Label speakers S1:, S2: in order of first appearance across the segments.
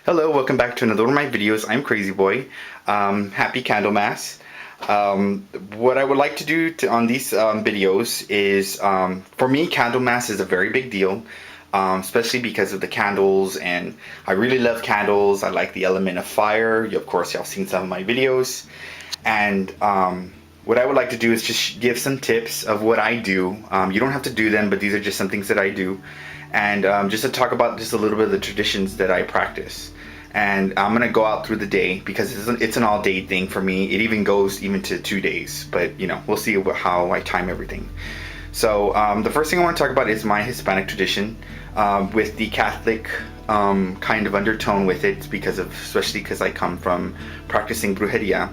S1: Hello, welcome back to another one of my videos. I'm Crazy Boy. Happy Candlemas. What I would like to do on these videos is, for me, Candlemas is a very big deal, especially because of the candles, and I really love candles. I like the element of fire. Of course, y'all seen some of my videos. And what I would like to do is just give some tips of what I do. You don't have to do them, but these are just some things that I do. And just to talk about just a little bit of the traditions that I practice. And I'm gonna go out through the day because it's an all-day thing for me. It even goes to 2 days, but we'll see how I time everything. So the first thing I want to talk about is my Hispanic tradition, with the Catholic kind of undertone with it, especially because I come from practicing brujeria.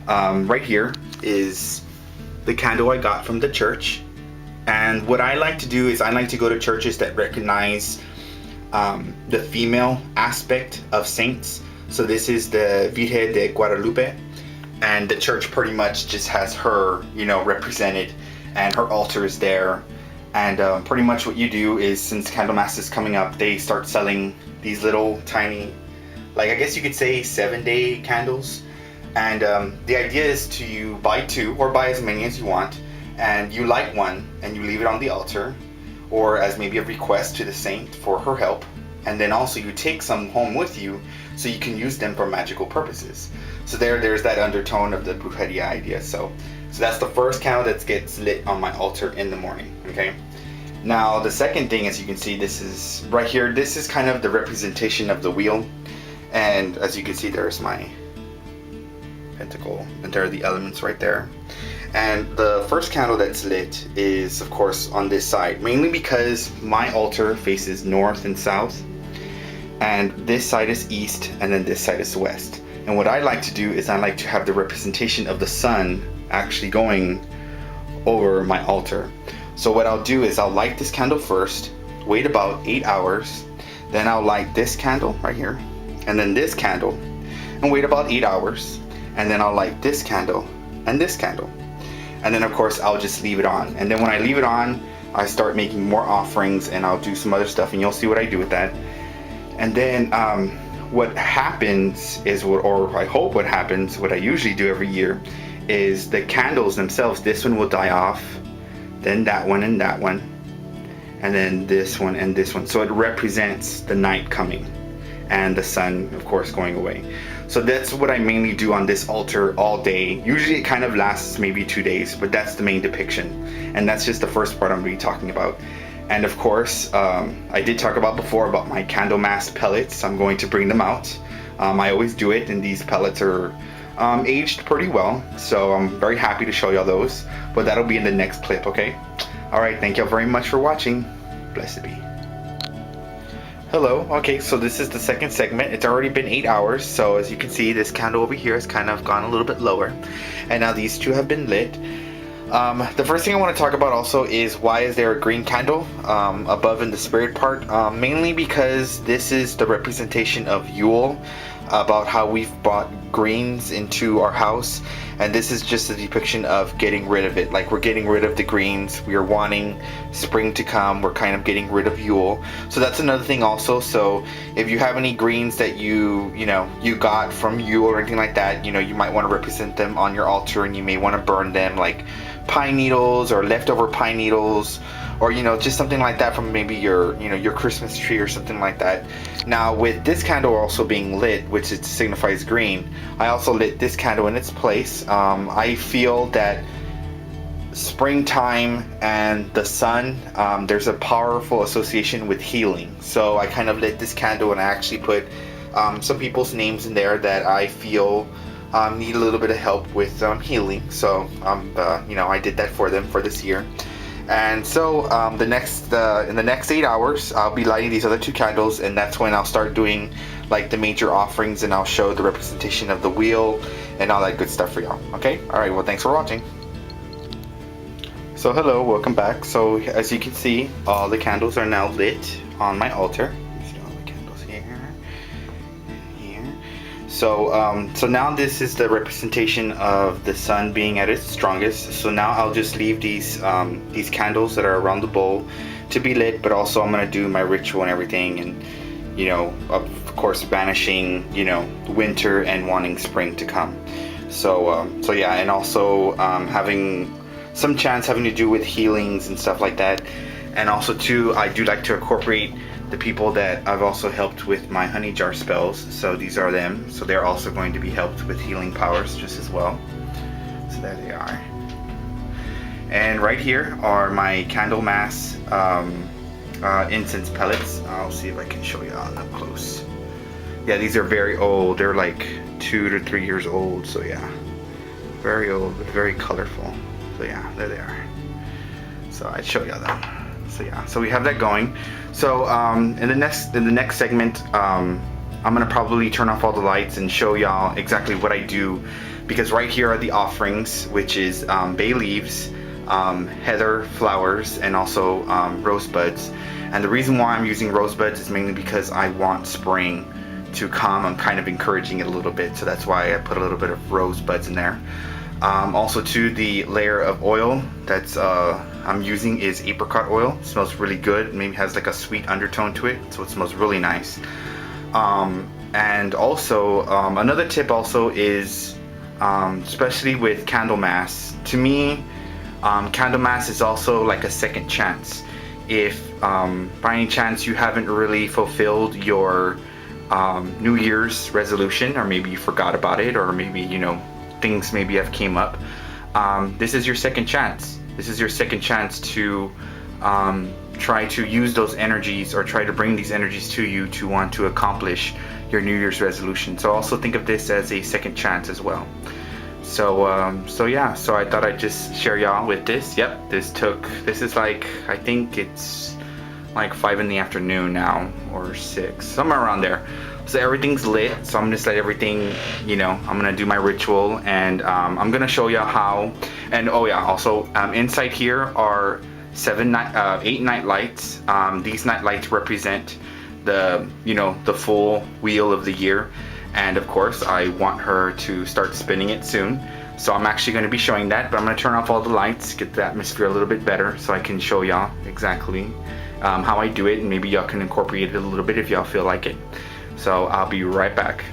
S1: Right here is the candle I got from the church, and what I like to do is I like to go to churches that recognize the female aspect of saints. So this is the Virgen de Guadalupe, and the church pretty much just has her, represented, and her altar is there. And pretty much what you do is, since Candlemas is coming up, they start selling these little tiny, like, I guess you could say 7-day candles. And the idea is to buy 2 or buy as many as you want, and you light one and you leave it on the altar, or as maybe a request to the saint for her help. And then also you take some home with you so you can use them for magical purposes. So there's that undertone of the brujeria idea. So that's the first candle that gets lit on my altar in the morning. Okay. Now the second thing, as you can see, this is right here. This is kind of the representation of the wheel. And as you can see, there's my pentacle, and there are the elements right there. And the first candle that's lit is, of course, on this side, mainly because my altar faces north and south, and this side is east, and then this side is west. And what I like to do is I like to have the representation of the sun actually going over my altar. So what I'll do is I'll light this candle first, wait about 8 hours, then I'll light this candle right here, and then this candle, and wait about 8 hours, and then I'll light this candle and this candle. And then of course I'll just leave it on. And then when I leave it on, I start making more offerings, and I'll do some other stuff, and you'll see what I do with that. And then what happens is, or I hope what happens, what I usually do every year, is the candles themselves, this one will die off, then that one and that one, and then this one and this one. So it represents the night coming and the sun, of course, going away. So that's what I mainly do on this altar all day. Usually it kind of lasts maybe 2 days, but that's the main depiction. And that's just the first part I'm going to be talking about. And of course, I did talk about before about my Candlemas pellets. I'm going to bring them out. I always do it, and these pellets are aged pretty well. So I'm very happy to show y'all those. But that'll be in the next clip, okay? Alright, thank y'all very much for watching. Blessed be. Hello. Okay, so this is the second segment. It's already been 8 hours, so as you can see, this candle over here has kind of gone a little bit lower, and now these 2 have been lit. The first thing I want to talk about also is, why is there a green candle above in the spirit part? Mainly because this is the representation of Yule, about how we've brought greens into our house, and this is just a depiction of getting rid of it. Like, we're getting rid of the greens, we are wanting spring to come, we're kind of getting rid of Yule. So that's another thing also. So if you have any greens that you got from Yule or anything like that, you might want to represent them on your altar, and you may want to burn them, like pine needles or leftover pine needles, or just something like that from maybe your your Christmas tree or something like that. Now with this candle also being lit, which it signifies green, I also lit this candle in its place. I feel that springtime and the sun, there's a powerful association with healing. So I kind of lit this candle, and I actually put some people's names in there that I feel need a little bit of help with healing. So I did that for them for this year. And so in the next 8 hours, I'll be lighting these other 2 candles, and that's when I'll start doing like the major offerings, and I'll show the representation of the wheel and all that good stuff for y'all. Okay? Alright, well, thanks for watching. So hello, welcome back. So as you can see, all the candles are now lit on my altar. You see all the candles here and here. So now this is the representation of the sun being at its strongest. So now I'll just leave these candles that are around the bowl to be lit, but also I'm gonna do my ritual and everything, and you know, of course banishing, you know, winter and wanting spring to come. So yeah, and also having some chance having to do with healings and stuff like that. And also too, I do like to incorporate the people that I've also helped with my honey jar spells. So these are them. So they're also going to be helped with healing powers just as well. So there they are. And right here are my Candlemas incense pellets. I'll see if I can show you on up close. Yeah, these are very old. They're like 2 to 3 years old. So yeah, very old, but very colorful. So yeah, there they are. So I'd show you them. So yeah, so we have that going. So in the next segment, I'm gonna probably turn off all the lights and show y'all exactly what I do, because right here are the offerings, which is bay leaves, heather flowers, and also rosebuds. And the reason why I'm using rosebuds is mainly because I want spring to come. I'm kind of encouraging it a little bit, so that's why I put a little bit of rosebuds in there. Also too, the layer of oil that's I'm using is apricot oil. It smells really good. Maybe has like a sweet undertone to it, so it smells really nice. And also another tip also is, especially with Candlemas, to me Candlemas is also like a second chance. If by any chance you haven't really fulfilled your New Year's resolution, or maybe you forgot about it, or maybe, you know, things maybe have came up, this is your second chance. This is your second chance to try to use those energies, or try to bring these energies to you to want to accomplish your New Year's resolution. So also think of this as a second chance as well. So yeah, so I thought I'd just share y'all with this. Yep, this is like, I think it's like 5 in the afternoon now, or 6, somewhere around there. So everything's lit, so I'm just let everything, you know, I'm gonna do my ritual, and I'm gonna show you how. And oh yeah, also inside here are 8 night lights. These night lights represent the, you know, the full wheel of the year, and of course I want her to start spinning it soon. So I'm actually going to be showing that, but I'm going to turn off all the lights, get the atmosphere a little bit better, so I can show y'all exactly how I do it, and maybe y'all can incorporate it a little bit if y'all feel like it. So I'll be right back.